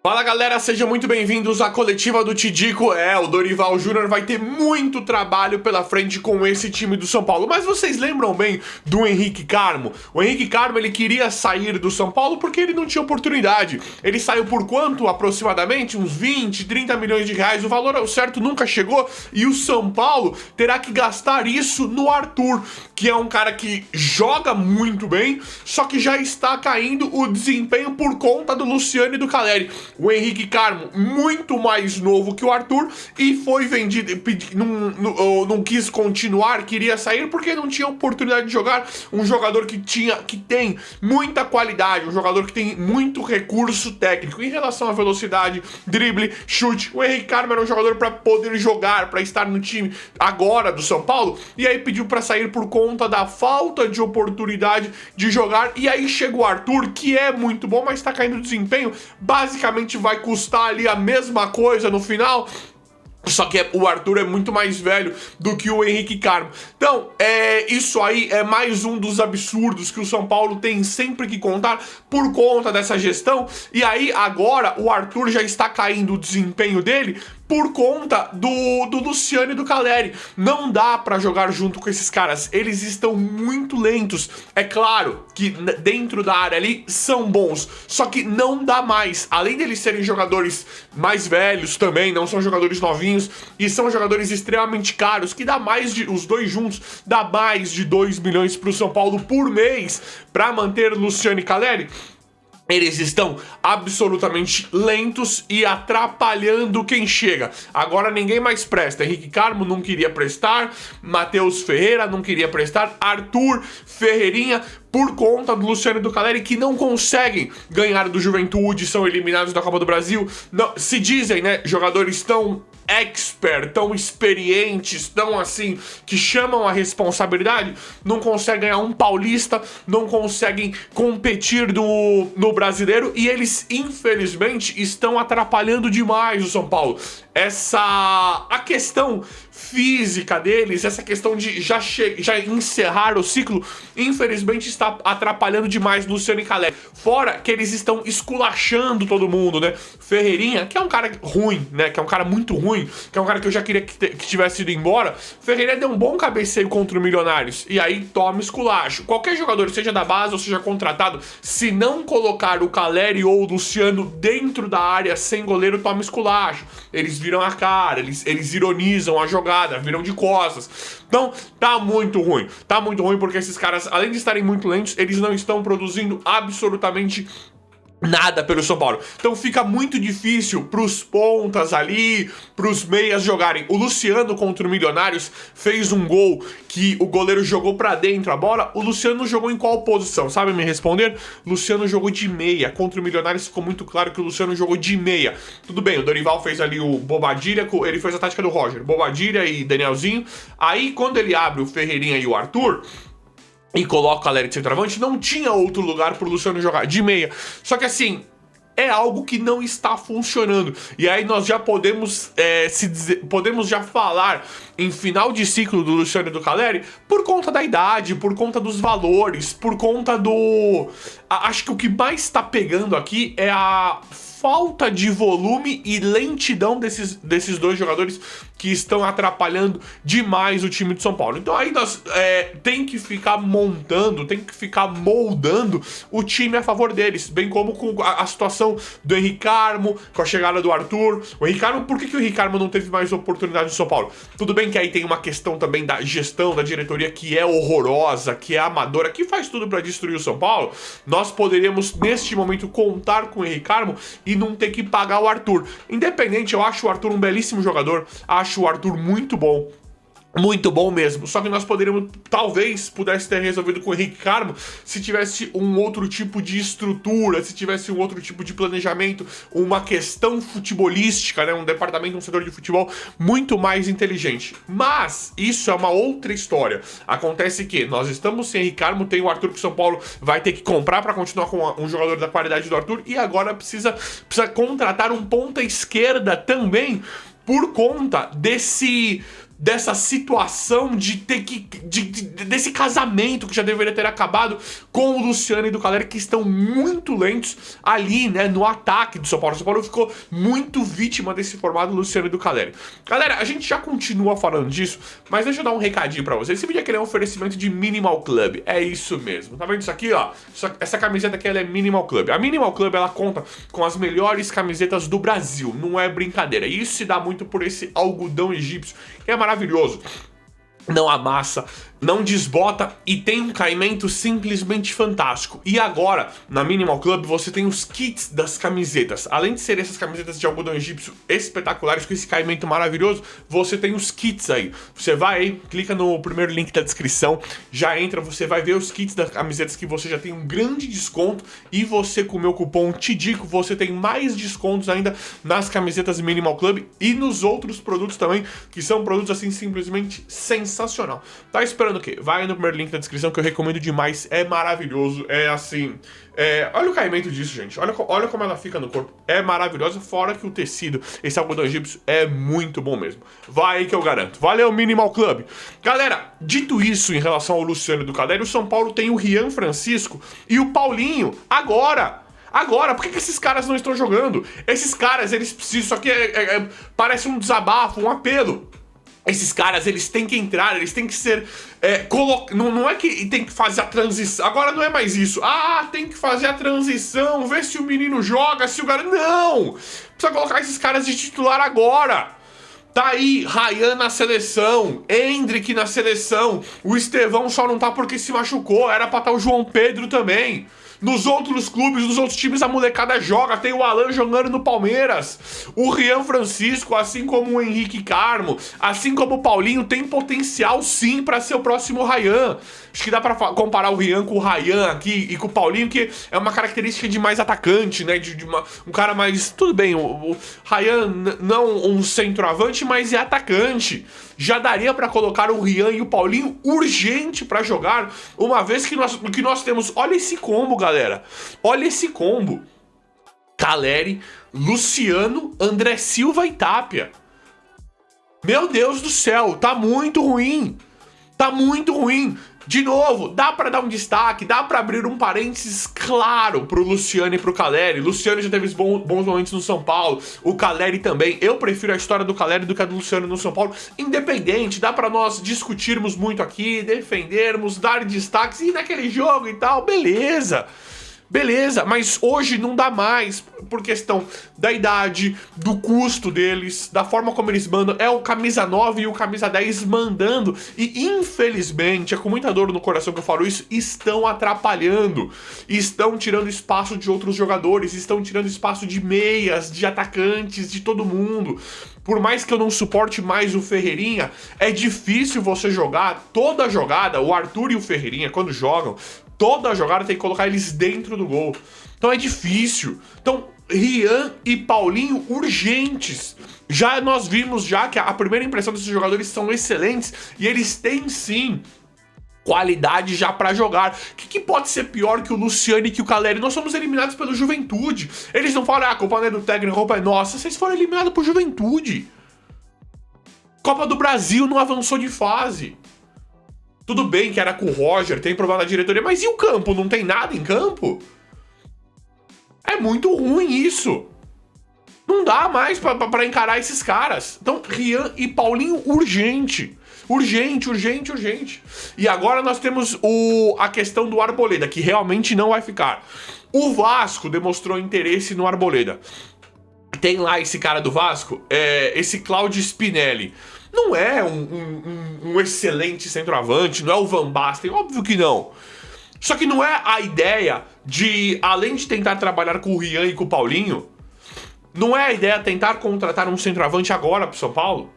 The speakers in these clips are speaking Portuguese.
Fala galera, sejam muito bem-vindos à coletiva do Tidico. O Dorival Júnior vai ter muito trabalho pela frente com esse time do São Paulo. Mas vocês lembram bem do Henrique Carmo? O Henrique Carmo, ele queria sair do São Paulo porque ele não tinha oportunidade. Ele saiu por quanto? Aproximadamente uns 20, 30 milhões de reais. O valor certo nunca chegou e o São Paulo terá que gastar isso no Arthur, que é um cara que joga muito bem, só que já está caindo o desempenho por conta do Luciano e do Caleri. O Henrique Carmo, muito mais novo que o Arthur, e foi vendido, não quis continuar, queria sair porque não tinha oportunidade de jogar. Um jogador que tem muita qualidade, um jogador que tem muito recurso técnico em relação à velocidade, drible, chute. O Henrique Carmo era um jogador para poder jogar, para estar no time agora do São Paulo, e aí pediu para sair por conta da falta de oportunidade de jogar. E aí chega o Arthur, que é muito bom, mas está caindo o desempenho. Basicamente vai custar ali a mesma coisa no final. Só que o Arthur é muito mais velho do que o Henrique Carmo. Então, isso aí é mais um dos absurdos que o São Paulo tem sempre que contar por conta dessa gestão. E aí, agora, o Arthur já está caindo o desempenho dele por conta do Luciano e do Caleri. Não dá pra jogar junto com esses caras. Eles estão muito lentos. É claro que dentro da área ali são bons, só que não dá mais. Além deles serem jogadores mais velhos também, não são jogadores novinhos, e são jogadores extremamente caros, que dá mais de, os dois juntos, dá mais de 2 milhões pro São Paulo por mês pra manter Luciano e Caleri. Eles estão absolutamente lentos e atrapalhando quem chega. Agora ninguém mais presta. Henrique Carmo não queria prestar, Matheus Ferreira não queria prestar, Arthur, Ferreirinha, por conta do Luciano e do Caleri, que não conseguem ganhar do Juventude, são eliminados da Copa do Brasil. Não, se dizem, né, jogadores tão expert, tão experientes, tão assim, que chamam a responsabilidade, não conseguem ganhar um paulista, não conseguem competir no brasileiro, e eles, infelizmente, estão atrapalhando demais o São Paulo. A questão física deles, essa questão de já encerrar o ciclo, infelizmente está atrapalhando demais Luciano e Caleri. Fora que eles estão esculachando todo mundo, né? Ferreirinha, que é um cara ruim, né? Que é um cara muito ruim, que é um cara que eu já queria que tivesse ido embora. Ferreirinha deu um bom cabeceio contra o Milionários, e aí toma esculacho. Qualquer jogador, seja da base ou seja contratado, se não colocar o Caleri ou o Luciano dentro da área sem goleiro, toma esculacho. Eles viram a cara, eles ironizam a jogada, viram de costas. Então, tá muito ruim. Tá muito ruim porque esses caras, além de estarem muito lentos, eles não estão produzindo absolutamente nada pelo São Paulo. Então fica muito difícil pros pontas ali, pros meias jogarem. O Luciano contra o Milionários fez um gol que o goleiro jogou pra dentro a bola. O Luciano jogou em qual posição? Sabe me responder? Luciano jogou de meia. Contra o Milionários ficou muito claro que o Luciano jogou de meia. Tudo bem, o Dorival fez ali o Bobadilha, ele fez a tática do Roger. Bobadilha e Danielzinho. Aí quando ele abre o Ferreirinha e o Arthur e coloca o Caleri de centroavante, não tinha outro lugar pro Luciano jogar de meia. Só que assim, é algo que não está funcionando. E aí nós já podemos podemos já falar em final de ciclo do Luciano e do Caleri por conta da idade, por conta dos valores, por conta do... Acho que o que mais está pegando aqui é a falta de volume e lentidão desses dois jogadores que estão atrapalhando demais o time de São Paulo. Então aí nós tem que ficar montando, tem que ficar moldando o time a favor deles, bem como com a situação do Henrique Carmo, com a chegada do Arthur. O Henrique Carmo, por que o Henrique Carmo não teve mais oportunidade no São Paulo? Tudo bem que aí tem uma questão também da gestão, da diretoria, que é horrorosa, que é amadora, que faz tudo pra destruir o São Paulo. Nós poderíamos, neste momento, contar com o Henrique Carmo e não ter que pagar o Arthur. Independente, eu acho o Arthur um belíssimo jogador, acho o Arthur muito bom. Muito bom mesmo, só que nós poderíamos, talvez, pudesse ter resolvido com o Henrique Carmo se tivesse um outro tipo de estrutura, se tivesse um outro tipo de planejamento, uma questão futebolística, né, um departamento, um setor de futebol muito mais inteligente. Mas isso é uma outra história. Acontece que nós estamos sem Henrique Carmo, tem o Arthur que o São Paulo vai ter que comprar para continuar com um jogador da qualidade do Arthur, e agora precisa contratar um ponta esquerda também por conta dessa situação de ter que... desse casamento que já deveria ter acabado com o Luciano e do Caleri, que estão muito lentos ali, né, no ataque do São Paulo. O São Paulo ficou muito vítima desse formato do Luciano e do Caleri. Galera, a gente já continua falando disso, mas deixa eu dar um recadinho pra vocês. Esse vídeo aqui é um oferecimento de Minimal Club. É isso mesmo. Tá vendo isso aqui, ó? Essa camiseta aqui, ela é Minimal Club. A Minimal Club, ela conta com as melhores camisetas do Brasil. Não é brincadeira. E isso se dá muito por esse algodão egípcio, que é maravilhoso. Não amassa, não desbota e tem um caimento simplesmente fantástico. E agora, na Minimal Club, você tem os kits das camisetas. Além de ser essas camisetas de algodão egípcio espetaculares, com esse caimento maravilhoso, você tem os kits aí. Você vai aí, clica no primeiro link da descrição, já entra, você vai ver os kits das camisetas que você já tem um grande desconto. E você, com o meu cupom TIDICO, você tem mais descontos ainda nas camisetas Minimal Club e nos outros produtos também, que são produtos assim simplesmente sensacional. Tá esperando o quê? Vai no primeiro link da descrição que eu recomendo demais, é maravilhoso, é assim... olha o caimento disso, gente, olha como ela fica no corpo, é maravilhosa, fora que o tecido, esse algodão egípcio, é muito bom mesmo. Vai aí que eu garanto. Valeu, Minimal Club. Galera, dito isso em relação ao Luciano e do Caleri, o São Paulo tem o Rian Francisco e o Paulinho, agora, por que esses caras não estão jogando? Esses caras, eles precisam, isso aqui parece um desabafo, um apelo. Esses caras, eles têm que entrar, eles têm que ser... não é que tem que fazer a transição, agora não é mais isso. Ah, tem que fazer a transição, ver se o menino joga, se o cara... Não! Precisa colocar esses caras de titular agora. Tá aí, Ryan na seleção, Endrick na seleção, o Estevão só não tá porque se machucou, era pra estar o João Pedro também. Nos outros clubes, nos outros times, a molecada joga. Tem o Alan jogando no Palmeiras. O Rian Francisco, assim como o Henrique Carmo, assim como o Paulinho, tem potencial sim pra ser o próximo Ryan. Acho que dá pra comparar o Rian com o Ryan aqui e com o Paulinho, que é uma característica de mais atacante, né? Um cara mais... Tudo bem, o Ryan não um centroavante, mas é atacante. Já daria pra colocar o Rian e o Paulinho urgente pra jogar, uma vez que nós temos... Olha esse combo, galera. Olha esse combo. Caleri, Luciano, André Silva e Tapia. Meu Deus do céu, tá muito ruim. Tá muito ruim. De novo, dá pra dar um destaque, dá pra abrir um parênteses claro pro Luciano e pro Caleri. Luciano já teve bons momentos no São Paulo, o Caleri também. Eu prefiro a história do Caleri do que a do Luciano no São Paulo. Independente, dá pra nós discutirmos muito aqui, defendermos, dar destaques e naquele jogo e tal, beleza. Beleza, mas hoje não dá mais, por questão da idade, do custo deles, da forma como eles mandam. É o camisa 9 e o camisa 10 mandando. E infelizmente, é com muita dor no coração que eu falo isso, estão atrapalhando. Estão tirando espaço de outros jogadores, estão tirando espaço de meias, de atacantes, de todo mundo. Por mais que eu não suporte mais o Ferreirinha, é difícil você jogar toda a jogada. O Arthur e o Ferreirinha, quando jogam, toda a jogada tem que colocar eles dentro do gol. Então é difícil. Então, Rian e Paulinho urgentes. Já nós vimos já que a primeira impressão desses jogadores são excelentes e eles têm sim qualidade já pra jogar. O que pode ser pior que o Luciano e que o Caleri? Nós somos eliminados pelo Juventude. Eles não falam, a culpa não é do técnico, a culpa é nossa. Vocês foram eliminados por Juventude. Copa do Brasil não avançou de fase. Tudo bem que era com o Roger, tem problema na diretoria, mas e o campo? Não tem nada em campo? É muito ruim isso. Não dá mais pra encarar esses caras. Então, Rian e Paulinho, urgente. Urgente, urgente, urgente. E agora nós temos a questão do Arboleda, que realmente não vai ficar. O Vasco demonstrou interesse no Arboleda. Tem lá esse cara do Vasco, esse Claudio Spinelli. Não é um excelente centroavante, não é o Van Basten, óbvio que não. Só que não é a ideia de, além de tentar trabalhar com o Rian e com o Paulinho, não é a ideia tentar contratar um centroavante agora pro São Paulo?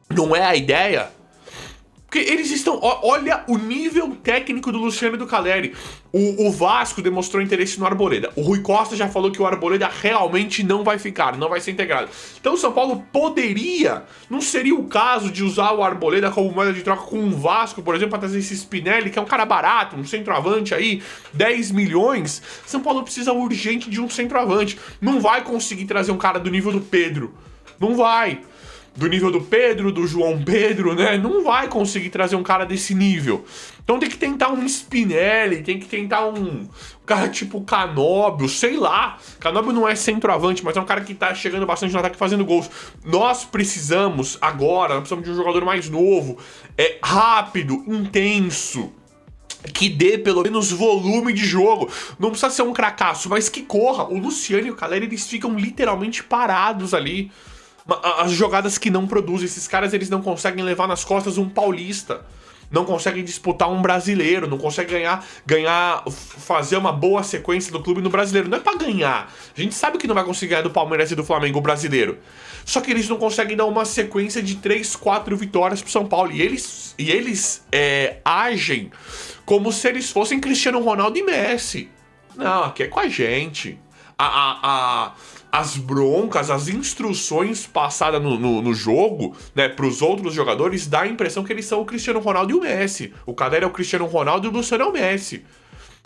Não é a ideia? Porque eles estão... Olha o nível técnico do Luciano e do Caleri. O Vasco demonstrou interesse no Arboleda. O Rui Costa já falou que o Arboleda realmente não vai ficar, não vai ser integrado. Então o São Paulo poderia... Não seria o caso de usar o Arboleda como moeda de troca com o Vasco, por exemplo, para trazer esse Spinelli, que é um cara barato, um centroavante aí, 10 milhões. São Paulo precisa urgente de um centroavante. Não vai conseguir trazer um cara do nível do Pedro. Não vai. do nível do Pedro, do João Pedro, né? Não vai conseguir trazer um cara desse nível. Então tem que tentar um Spinelli, tem que tentar um cara tipo Canóbio, sei lá. Canóbio não é centroavante, mas é um cara que tá chegando bastante no ataque fazendo gols. Nós precisamos agora, nós precisamos de um jogador mais novo, rápido, intenso, que dê pelo menos volume de jogo. Não precisa ser um cracaço, mas que corra. O Luciano e o Caleri, eles ficam literalmente parados ali. As jogadas que não produzem, esses caras, eles não conseguem levar nas costas um paulista, não conseguem disputar um brasileiro, não conseguem fazer uma boa sequência do clube no brasileiro. Não é pra ganhar. A gente sabe que não vai conseguir ganhar do Palmeiras e do Flamengo brasileiro. Só que eles não conseguem dar uma sequência de 3, 4 vitórias pro São Paulo. E eles agem como se eles fossem Cristiano Ronaldo e Messi. Não, aqui é com a gente. As broncas, as instruções passadas no jogo, né, pros outros jogadores, dá a impressão que eles são o Cristiano Ronaldo e o Messi. O Caleri é o Cristiano Ronaldo e o Luciano é o Messi.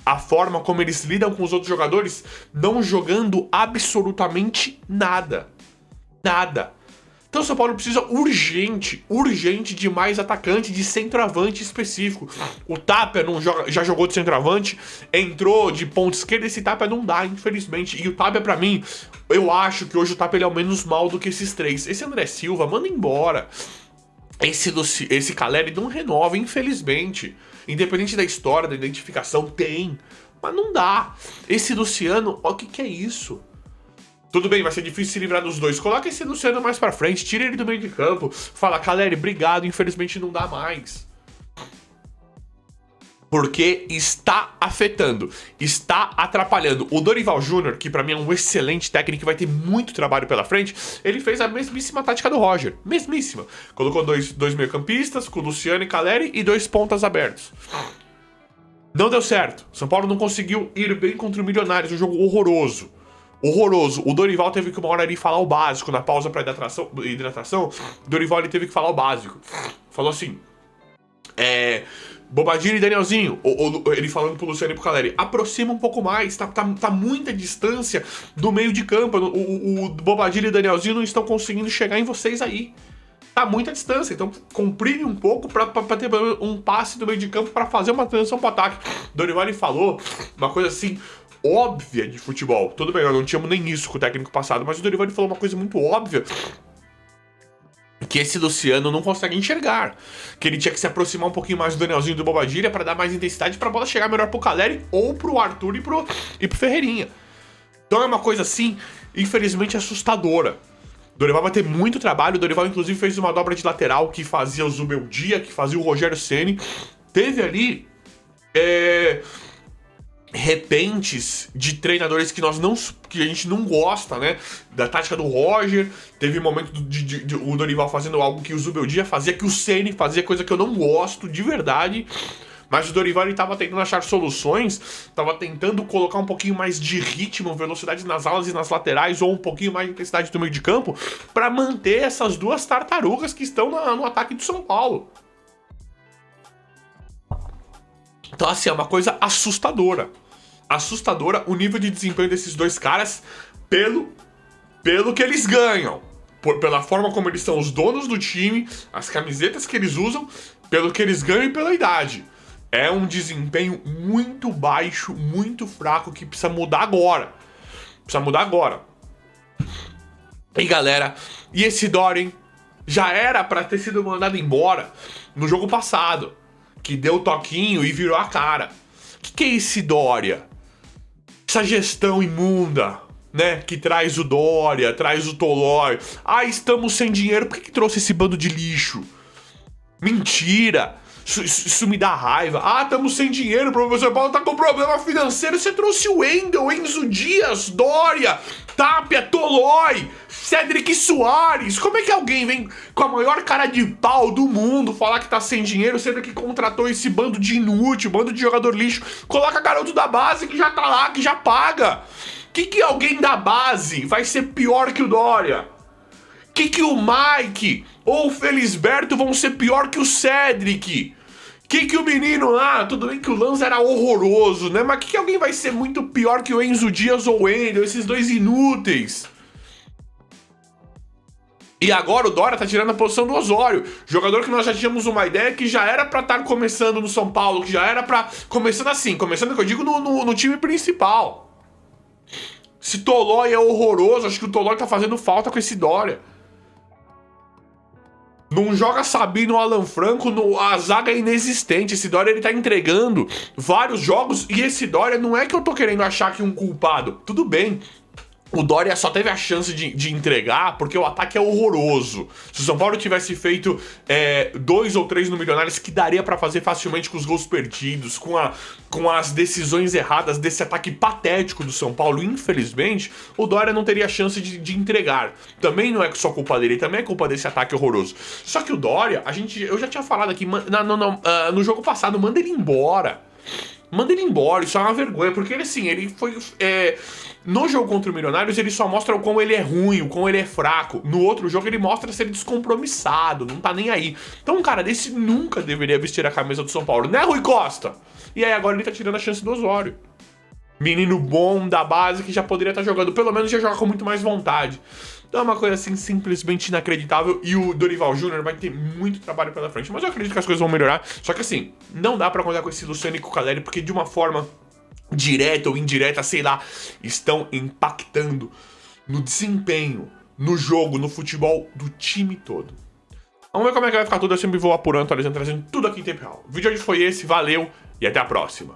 A forma como eles lidam com os outros jogadores, não jogando absolutamente nada. Nada. Então o São Paulo precisa urgente de mais atacante, de centroavante específico. O Tapia já jogou de centroavante, entrou de ponta esquerda, esse Tapia não dá, infelizmente. E o Tapia, pra mim, eu acho que hoje o Tapia ele é o menos mal do que esses três. Esse André Silva, manda embora. Esse Caleri não renova, infelizmente. Independente da história, da identificação, tem. Mas não dá. Esse Luciano, ó, o que é isso? Tudo bem, vai ser difícil se livrar dos dois. Coloca esse Luciano mais pra frente, tira ele do meio de campo. Fala, Caleri, obrigado, infelizmente não dá mais. Porque está afetando, está atrapalhando. O Dorival Júnior, que pra mim é um excelente técnico, vai ter muito trabalho pela frente, ele fez a mesmíssima tática do Roger. Mesmíssima. Colocou dois meio-campistas, com o Luciano e Caleri, e 2 pontas abertos. Não deu certo. São Paulo não conseguiu ir bem contra o Milionários, um jogo horroroso. Horroroso. O Dorival teve que uma hora ali falar o básico. Na pausa pra hidratação, o Dorival ele teve que falar o básico. Falou assim: Bobadilha e Danielzinho, ele falando pro Luciano e pro Caleri, aproxima um pouco mais, tá muita distância do meio de campo. O Bobadilha e Danielzinho não estão conseguindo chegar em vocês aí. Tá muita distância, então comprime um pouco pra ter um passe do meio de campo pra fazer uma transição pro ataque. Dorival ele falou uma coisa assim óbvia de futebol. Tudo bem, eu não tínhamos nem isso com o técnico passado, mas o Dorival falou uma coisa muito óbvia, que esse Luciano não consegue enxergar. Que ele tinha que se aproximar um pouquinho mais do Danielzinho e do Bobadilha pra dar mais intensidade, pra bola chegar melhor pro Caleri ou pro Arthur e pro Ferreirinha. Então é uma coisa assim, infelizmente assustadora. O Dorival vai ter muito trabalho. O Dorival inclusive fez uma dobra de lateral que fazia o Zubeldia, que fazia o Rogério Ceni. Teve ali repentes de treinadores que que a gente não gosta, né? Da tática do Roger. Teve momento de o Dorival fazendo algo que o Zubeldia fazia, que o Ceni fazia, coisa que eu não gosto de verdade. Mas o Dorival ele tava tentando achar soluções, tava tentando colocar um pouquinho mais de ritmo, velocidade nas alas e nas laterais, ou um pouquinho mais de intensidade do meio de campo, para manter essas duas tartarugas que estão no ataque do São Paulo. Então, assim, é uma coisa assustadora. Assustadora o nível de desempenho desses dois caras pelo que eles ganham. Pela forma como eles são os donos do time, as camisetas que eles usam, pelo que eles ganham e pela idade. É um desempenho muito baixo, muito fraco, que precisa mudar agora. Precisa mudar agora. E galera, e esse Dorian já era pra ter sido mandado embora no jogo passado, que deu o toquinho e virou a cara. O que é esse Dória? Essa gestão imunda, né? Que traz o Dória, traz o Tolói. Ah, estamos sem dinheiro. Por que trouxe esse bando de lixo? Mentira! Isso me dá raiva. Ah, estamos sem dinheiro, o professor Paulo tá com problema financeiro. Você trouxe o Wendel, Enzo Dias, Dória, Tapia, Tolói, Cedric Soares. Como é que alguém vem com a maior cara de pau do mundo falar que tá sem dinheiro, sendo que contratou esse bando de inútil, bando de jogador lixo? Coloca garoto da base que já tá lá, que já paga. Que alguém da base vai ser pior que o Dória? Que o Mike ou o Felisberto vão ser pior que o Cedric? Que o menino lá, tudo bem que o Lanza era horroroso, né? Mas que alguém vai ser muito pior que o Enzo Dias ou o Wendel, esses dois inúteis? E agora o Dória tá tirando a posição do Osório. Jogador que nós já tínhamos uma ideia que já era pra estar começando no São Paulo, que já era pra... Começando assim, começando que eu digo no time principal. Esse Tolói é horroroso, acho que o Tolói tá fazendo falta com esse Dória. Não joga Sabino ou Alan Franco, a zaga é inexistente. Esse Dória ele tá entregando vários jogos e esse Dória não é que eu tô querendo achar que um culpado. Tudo bem. O Dória só teve a chance de entregar porque o ataque é horroroso. Se o São Paulo tivesse feito 2 ou 3 no Milionários, que daria pra fazer facilmente com os gols perdidos, com as decisões erradas desse ataque patético do São Paulo, infelizmente, o Dória não teria chance de entregar. Também não é só culpa dele, também é culpa desse ataque horroroso. Só que o Dória, eu já tinha falado aqui no jogo passado, manda ele embora. Manda ele embora, isso é uma vergonha, porque ele assim, ele foi... no jogo contra o Milionários, ele só mostra o quão ele é ruim, o quão ele é fraco. No outro jogo, ele mostra ser descompromissado, não tá nem aí. Então um cara desse nunca deveria vestir a camisa do São Paulo, né, Rui Costa? E aí agora ele tá tirando a chance do Osório. Menino bom da base que já poderia estar jogando, pelo menos já joga com muito mais vontade. Então é uma coisa assim simplesmente inacreditável e o Dorival Júnior vai ter muito trabalho pela frente. Mas eu acredito que as coisas vão melhorar. Só que assim, não dá pra contar com esse Luciano e com o Caleri, porque de uma forma direta ou indireta, sei lá, estão impactando no desempenho, no jogo, no futebol do time todo. Vamos ver como é que vai ficar tudo. Eu sempre vou apurando, atualizando, trazendo tudo aqui em tempo real. O vídeo de hoje foi esse, valeu e até a próxima.